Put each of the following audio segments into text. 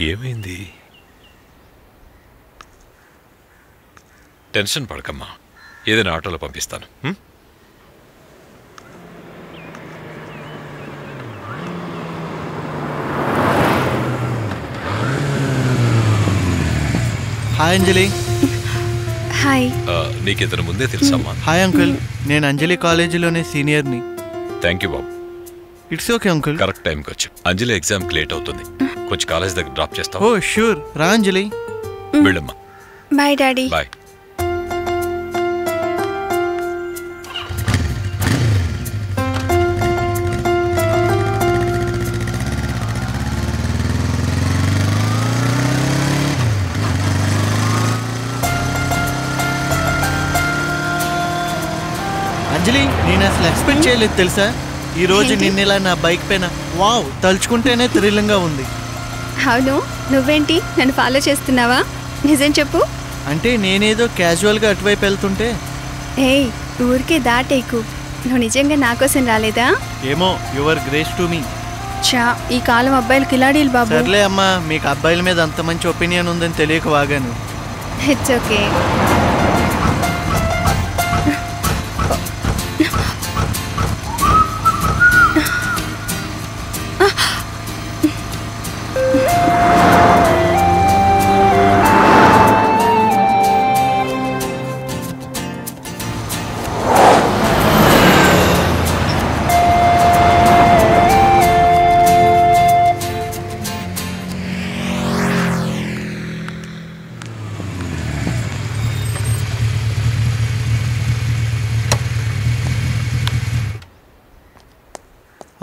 ఏమైంది? టెన్షన్ పడకమ్మా, ఏదైనా ఆటోలో పంపిస్తాను. హాయ్ అంజలి. హాయ్. నీకు ఇతను ముందే తెలుసమ్మా? హాయ్ అంకుల్, నేను అంజలి కాలేజీలోనే సీనియర్ని. థ్యాంక్ యూ బాబు. It's okay uncle. కరెక్ట్ టైంకి వచ్చాం. అంజలి ఎగ్జామ్కి లేట్ అవుతుంది, కొంచెం కాలేజ్ దగ్గర డ్రాప్ చేస్తావు? ఓ షూర్, రా అంజలి. వెళ్ళమ్మా. Bye daddy. బాయ్. అంజలి, నేను అసలు ఎక్స్పెక్ట్ చేయలేదు తెలుసా, ఈ రోజు నిన్నెలా నా బైక్ పైన. వావ్, తలుచుకుంటేనే థ్రిల్లింగ్గా ఉంది. అవును, నువ్వేంటి నన్ను ఫాలో చేస్తున్నావా? నిజం చెప్పు. అంటే నేనేదో క్యాజువల్గా అటువైపు వెళ్తుంటే. ఏయ్, ఊరికే దాటేకు. నువ్వు నిజంగా నా కోసం రాలేదా? ఏమో, యువర్ గ్రేస్ టు మీ. చా, ఈ కాలం అబ్బాయిలు కిలాడీలు బాబు. సర్లే అమ్మా, మీకు అబ్బాయిల మీద అంత మంచి ఒపీనియన్ ఉందని తెలియక వాగాను. It's okay.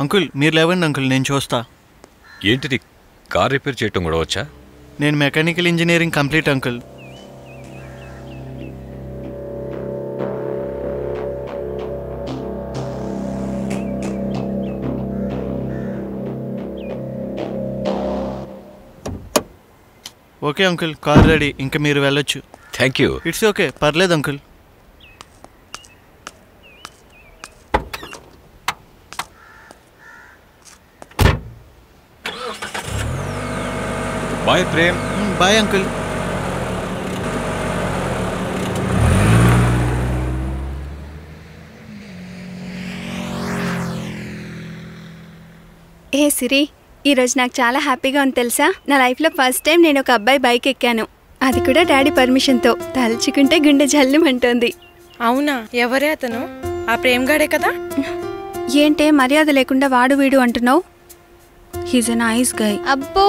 అంకుల్, మీరు లేవండి అంకుల్, నేను చూస్తా. ఏంటిది, కార్ రిపేర్ చేయటం కూడా వచ్చా? నేను mechanical engineering complete uncle. Okay uncle, car ready, ఇంకా మీరు వెళ్ళొచ్చు. Thank you. ఇట్స్ ఓకే, పర్లేదు uncle. Bye Prem. Bye uncle. ఏ సిరి, ఈరోజు నాకు చాలా హ్యాపీగా ఉంది తెలుసా. నా లైఫ్లో ఫస్ట్ టైం నేను ఒక అబ్బాయి బైక్ ఎక్కాను, అది కూడా డాడీ పర్మిషన్తో. తలుచుకుంటే గుండె జల్లుమంటోంది. అవునా? ఎవరే అతను? ఆ ప్రేమ్గాడే కదా? ఏంటే మర్యాద లేకుండా వాడు వీడు అంటున్నావు? He's a nice guy. అబ్బో,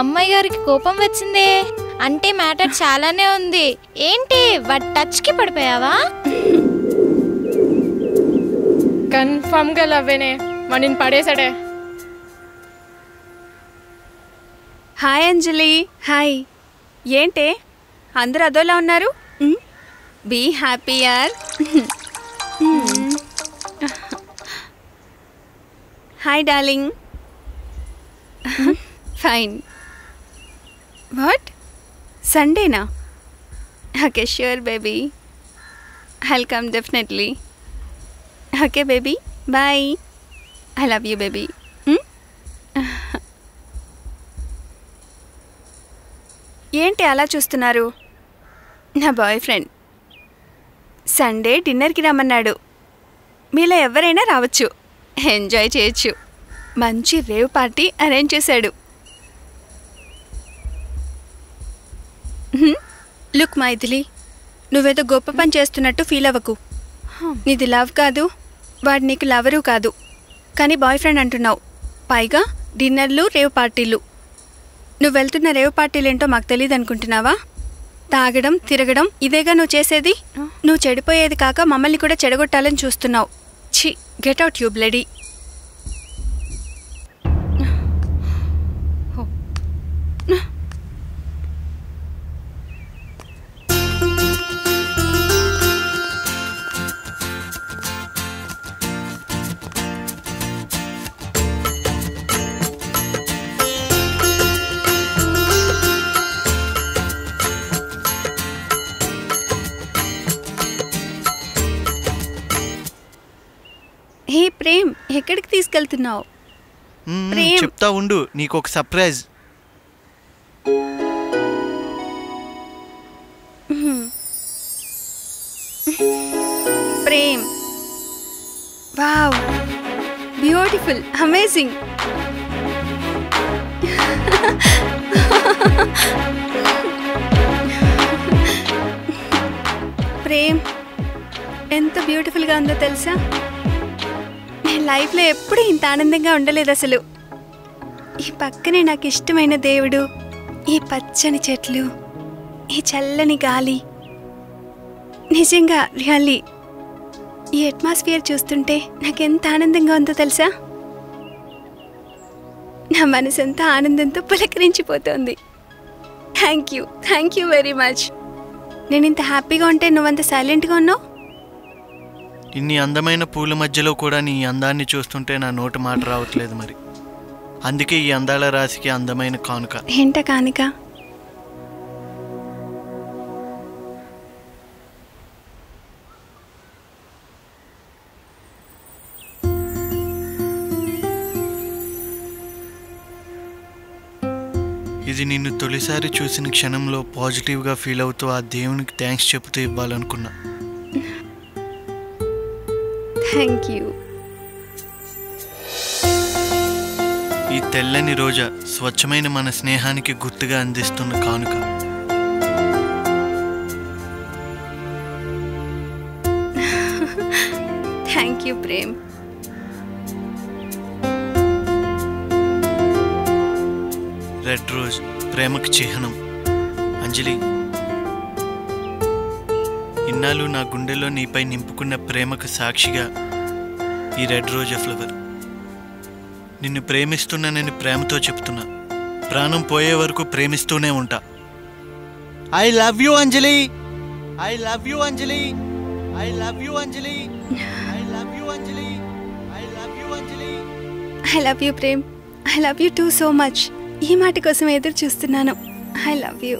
అమ్మాయి గారికి కోపం వచ్చిందే. అంటే మ్యాటర్ చాలానే ఉంది. ఏంటి వాట్ టచ్ కి పడిపోయావా? కన్ఫర్మ్ గా లవ్వేనే, మనని పడేసాడే. హాయ్ అంజలి. హాయ్. ఏంటే అందరూ అదోలా ఉన్నారు? బీ హ్యాపీ యార్. Hi darling. ఫైన్. వాట్, సండేనా? Okay sure baby, I'll come definitely. Okay baby, bye. I love you baby. ఏంటి అలా చూస్తున్నారు? నా బాయ్ ఫ్రెండ్ సండే డిన్నర్కి రమ్మన్నాడు. మీలో ఎవరైనా రావచ్చు, ఎంజాయ్ చేయొచ్చు. మంచి రేవ్ పార్టీ అరేంజ్ చేశాడు. లుక్ మైథిలి, నువ్వేదో గొప్ప పని చేస్తున్నట్టు ఫీల్ అవ్వకు. నీది లవ్ కాదు, వాడు నీకు లవరు కాదు, కానీ బాయ్ ఫ్రెండ్ అంటున్నావు. పైగా డిన్నర్లు, రేవ్ పార్టీలు. నువ్వు వెళ్తున్న రేవ్ పార్టీలేంటో మాకు తెలియదు అనుకుంటున్నావా? తాగడం, తిరగడం, ఇదేగా నువ్వు చేసేది. నువ్వు చెడిపోయేది కాక మమ్మల్ని కూడా చెడగొట్టాలని చూస్తున్నావు. ఛీ, get out you bloody. Hey Prem, ఎక్కడికి తీసుకెళ్తున్నావు? చెప్తా ఉండు, నీకు ఒక surprise. Wow, beautiful, amazing. Prem ఎంత బ్యూటిఫుల్గా ఉందో తెలుసా? నేను లైఫ్లో ఎప్పుడూ ఇంత ఆనందంగా ఉండలేదు అసలు. ఈ పక్కనే నాకు ఇష్టమైన దేవుడు, ఈ పచ్చని చెట్లు, ఈ చల్లని గాలి. నిజంగా రియల్లీ ఈ అట్మాస్ఫియర్ చూస్తుంటే నాకెంత ఆనందంగా ఉందో తెలుసా? నా మనసంతా ఆనందంతో పులకరించిపోతుంది. Thank you very much. నేను ఇంత హ్యాపీగా ఉంటే నువ్వంత సైలెంట్గా ఉన్నావు. ఇన్ని అందమైన పూల మధ్యలో కూడా నీ అందాన్ని చూస్తుంటే నా నోటి మాట రావట్లేదు మరి. అందుకే ఈ అందాల రాశికి అందమైన కానుక. ఏంట కానుక? ఇది నిన్ను తొలిసారి చూసిన క్షణంలో పాజిటివ్గా ఫీల్ అవుతూ ఆ దేవునికి థ్యాంక్స్ చెబుతూ ఇవ్వాలనుకున్నా. Thank you. ఈ తెల్లని రోజా స్వచ్ఛమైన మన స్నేహానికి గుర్తుగా అందిస్తున్న కానుక. Thank you Prem. Red rose ప్రేమకు చిహ్నం. అంజలి, ఇన్నాళ్ళు నా గుండెలో నీపై నింపుకున్న ప్రేమకు సాక్షిగా ఈ రెడ్ రోజా ఫ్లవర్. నిన్ను ప్రేమిస్తున్నానని ప్రేమతో చెప్తున్నా. ప్రాణం పోయే వరకు ప్రేమిస్తూనే ఉంటా. I love you Anjali, I love you Anjali, I love you Anjali, I love you Anjali, I love you Anjali. I love you Prem. I love you too so much. ఈ మాట కోసం ఎదురు చూస్తున్నాను. I love you.